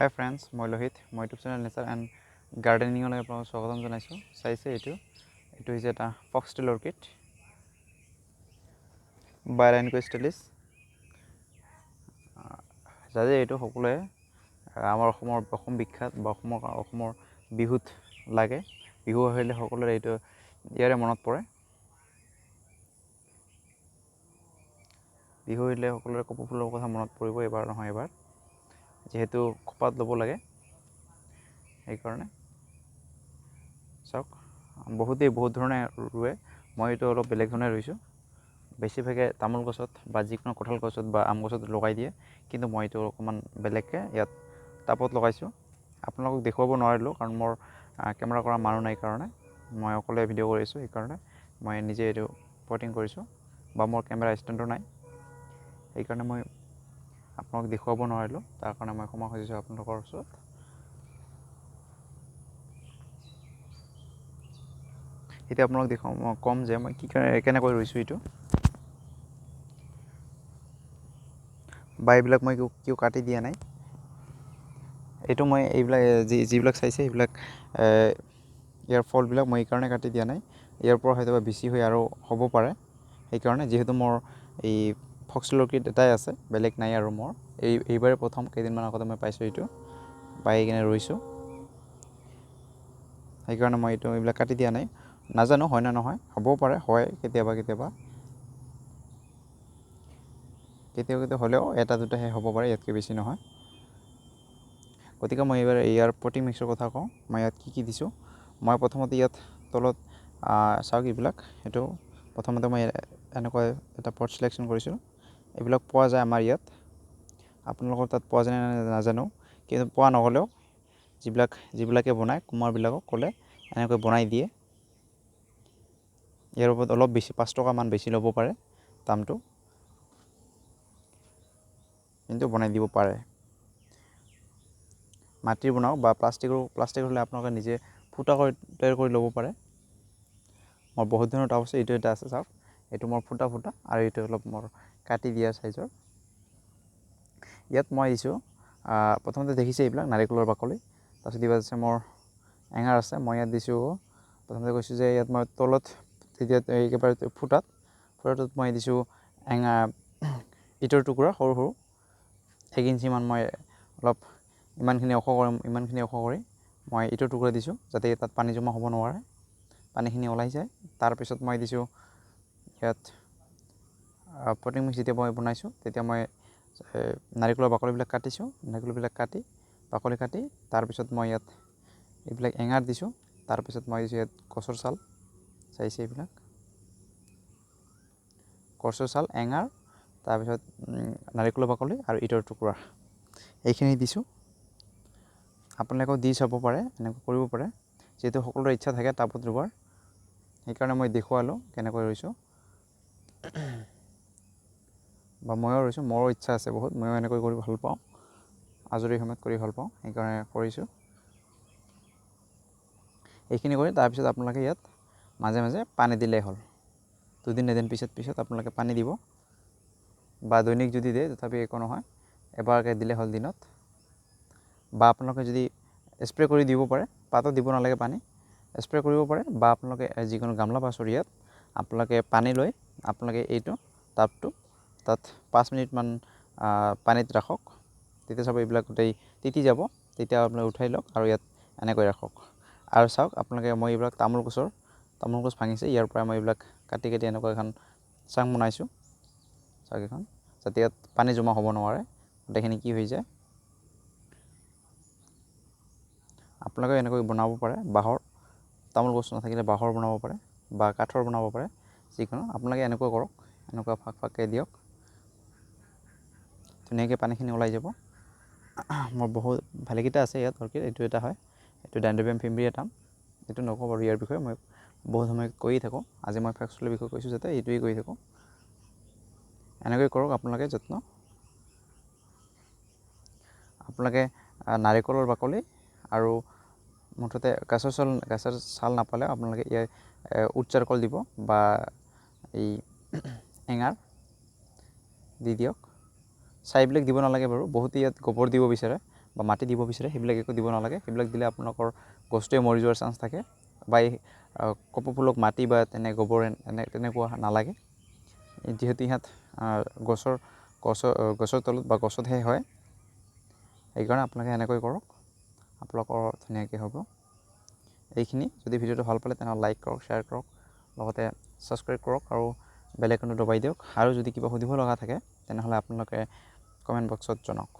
হাই friends, মই লোহিত। মই YouTube channel nature and গাৰ্ডেনিঙলৈ আপোনালোকক স্বাগতম জনাইছোঁ। চাইছে এইটো হৈছে এটা ফক্সটেল অৰ্কিড বাইৰাইনকো ষ্টাইলিছ। যাতে এইটো সকলোৱে আমাৰ অসম বিখ্যাত বা অসমৰ বিহুত লাগে। বিহু আহিলে সকলোৰে এইটো ইয়াৰে মনত পৰে। বিহু আহিলে সকলোৰে কপৌ ফুলৰ কথা মনত পৰিব, এবাৰ নহয় এবাৰ, যিহেতু খোপাত ল'ব লাগে। সেইকাৰণে চাওক, বহুত ধৰণে ৰুৱে। মই এইটো অলপ বেলেগ ধৰণে ৰুইছোঁ। বেছিভাগে তামোল গছত বা যিকোনো কঁঠাল গছত বা আম গছত লগাই দিয়ে, কিন্তু মই এইটো অকণমান বেলেগকৈ ইয়াত টাবত লগাইছোঁ। আপোনালোকক দেখুৱাব নোৱাৰিলোঁ কাৰণ মোৰ কেমেৰা কৰা মানুহ নাই কাৰণে। মই অকলে ভিডিঅ' কৰিছোঁ, সেইকাৰণে মই নিজে এইটো পটিং কৰিছোঁ, বা মোৰ কেমেৰা ষ্টেণ্ডো নাই, সেইকাৰণে মই আপোনালোকক দেখুৱাব নোৱাৰিলোঁ। তাৰ কাৰণে মই ক্ষমা খুজিছোঁ আপোনালোকৰ ওচৰত। এতিয়া আপোনালোক মই ক'ম যে মই কেনেকৈ ৰুইছোঁ এইটো, বা এইবিলাক মই কিয় কাটি দিয়া নাই। এইটো মই এইবিলাক যিবিলাক চাইছে সেইবিলাক ইয়াৰ ফলবিলাক মই এইকাৰণে কাটি দিয়া নাই। ইয়াৰ পৰা হয়তো বেছি হৈ আৰু হ'ব পাৰে, সেইকাৰণে। যিহেতু মোৰ এই ফক্সটেল অৰ্কিড এটাই আছে, বেলেগ নাই আৰু মোৰ। এইবাৰে প্ৰথম কেইদিনমান আগতে মই পাইছোঁ, এইটো পাই কিনে ৰুইছোঁ। সেইকাৰণে মই এইবিলাক কাটি দিয়া নাই। নাজানো হয় নে নহয়, হ'বও পাৰে, হয় কেতিয়াবা কেতিয়াবা হ'লেও এটা দুটাহে হ'ব পাৰে, ইয়াতকৈ বেছি নহয়। গতিকে মই এইবাৰ ইয়াৰ পটিং মিক্সৰ কথা কওঁ। মই ইয়াত কি দিছোঁ। মই প্ৰথমতে ইয়াত তলত চাওক, এইবিলাক এইটো প্ৰথমতে মই এনেকুৱা এটা পট চিলেকশ্যন কৰিছিলোঁ। এইবিলাক পোৱা যায় আমাৰ ইয়াত, আপোনালোকৰ তাত পোৱা যায় নাজানো, কিন্তু পোৱা নগ'লেও যিবিলাকে বনায়, কুমাৰবিলাকক ক'লে এনেকৈ বনাই দিয়ে। ইয়াৰ ওপৰত অলপ বেছি 5 টকামান বেছি ল'ব পাৰে দামটো, কিন্তু বনাই দিব পাৰে। মাটিৰ বনাওক বা প্লাষ্টিকৰ হ'লে আপোনালোকে নিজে ফুটা কৰি তৈয়াৰ কৰি ল'ব পাৰে। মোৰ বহুত ধৰণৰ টাব আছে, এইটো এটা আছে চাওক, এইটো মোৰ ফুটা আৰু এইটো অলপ মোৰ কাটি দিয়া চাইজৰ। ইয়াত মই দিছোঁ প্ৰথমতে দেখিছে এইবিলাক নাৰিকলৰ বাকলি, তাৰপিছত ইয়াত আছে মোৰ এঙাৰ আছে। মই ইয়াত দিছোঁ, প্ৰথমতে কৈছোঁ যে ইয়াত মই তলত তেতিয়া একেবাৰে ফুটাটোত মই দিছোঁ ইটৰ টুকুৰা সৰু সৰু 1 ইঞ্চিমান। মই অলপ ইমানখিনি ওখ কৰি মই ইটৰ টুকুৰা দিছোঁ, যাতে তাত পানী জমা হ'ব নোৱাৰে, পানীখিনি ওলাই যায়। তাৰপিছত মই দিছোঁ ইয়াত পটিং মিক্স। যেতিয়া মই বনাইছোঁ তেতিয়া মই নাৰিকলৰ বাকলিবিলাক কাটিছোঁ, বাকলি কাটি তাৰপিছত মই ইয়াত এইবিলাক এঙাৰ দিছোঁ। তাৰপিছত মই দিছোঁ ইয়াত গছৰ ছাল, চাইছে এইবিলাক গছৰ ছাল, এঙাৰ, তাৰপিছত নাৰিকলৰ বাকলি আৰু ইটৰ টুকুৰা, এইখিনি দিছোঁ। আপোনালোকেও দি চাব পাৰে, এনেকৈ কৰিব পাৰে, যিহেতু সকলোৰে ইচ্ছা থাকে টাবত ৰুবৰ। সেইকাৰণে মই দেখুৱালোঁ কেনেকৈ ৰুইছোঁ, বা ময়ো ৰুইছোঁ। মোৰো ইচ্ছা আছে বহুত, ময়ো এনেকৈ কৰি ভাল পাওঁ, আজৰি সময়ত কৰি ভাল পাওঁ, সেইকাৰণে কৰিছোঁ। এইখিনি কৰি তাৰপিছত আপোনালোকে ইয়াত মাজে মাজে পানী দিলেই হ'ল। 2-3 পিছত আপোনালোকে পানী দিব, বা দৈনিক যদি দিয়ে তথাপি একো নহয়, এবাৰকৈ দিলে হ'ল দিনত। বা আপোনালোকে যদি স্প্ৰে কৰি দিব পাৰে, পাতত দিব নালাগে পানী, স্প্ৰে কৰিব পাৰে। বা আপোনালোকে যিকোনো গামলা বা চৰিয়াত আপোনালোকে পানী লৈ আপোনালোকে এইটো টাবটো তাত 5 মিনিটমান পানীত ৰাখক, তেতিয়া চাব এইবিলাক গোটেই তিতি যাব। তেতিয়া আপোনালোকে উঠাই লওক আৰু ইয়াত এনেকৈ ৰাখক। আৰু চাওক আপোনালোকে, মই এইবিলাক তামোল গছ ভাঙিছে, ইয়াৰ পৰা মই এইবিলাক কাটি এনেকুৱা এখন চাং বনাইছোঁ, চাওক এখন, যাতে ইয়াত পানী জমা হ'ব নোৱাৰে, গোটেইখিনি কি হৈ যায়। আপোনালোকে এনেকৈ বনাব পাৰে। তামোল গছ নাথাকিলে বাঁহৰ বনাব পাৰে, বা কাঠৰ বনাব পাৰে, যিকোনো। আপোনালোকে এনেকৈ কৰক, এনেকুৱা ফাঁককৈ দিয়ক, ধুনীয়াকৈ পানীখিনি ওলাই যাব। মোৰ বহুত ভালেকেইটা আছে ইয়াত অৰ্কিড, এইটো এটা হয়, এইটো ডেনড্ৰবিয়াম ফিম্বৰিয়াটাম। এইটো নকওঁ বাৰু, ইয়াৰ বিষয়ে মই বহুত সময় কৈয়ে থাকোঁ। আজি মই ফক্সটেলৰ বিষয়ে কৈছোঁ যাতে এইটোৱেই কৈ থাকোঁ। এনেকৈ কৰক আপোনালোকে যত্ন। আপোনালোকে নাৰিকলৰ বাকলি আৰু মুঠতে গাছৰ ছাল নাপালে আপোনালোকে ইয়াৰ উট চাৰকল দিব, বা এই এঙাৰ দি দিয়ক। ছাইবিলাক দিব নালাগে বাৰু, বহুতে ইয়াত গোবৰ দিব বিচাৰে, বা মাটি দিব বিচাৰে সেইবিলাক একো দিব নালাগে। সেইবিলাক দিলে আপোনালোকৰ গছটোৱে মৰি যোৱাৰ চান্স থাকে, বা এই কপৌ ফুলক মাটি বা গোবৰ তেনেকুৱা নালাগে, যিহেতু ইহঁত গছৰ তলত বা গছতহে হয়। সেইকাৰণে আপোনালোকে এনেকৈ কৰক, আপোনালোকৰ ধুনীয়াকৈ হ'ব। এইখিনি, যদি ভিডিঅ'টো ভাল পালে তেনেহ'লে লাইক কৰক, শ্বেয়াৰ কৰক, লগতে ছাবস্ক্ৰাইব কৰক আৰু বেল আইকনটো দবাই দিয়ক। আৰু যদি কিবা সুধিব লগা থাকে তেনেহ'লে আপোনালোকে কমেণ্ট বক্সত জনাওক।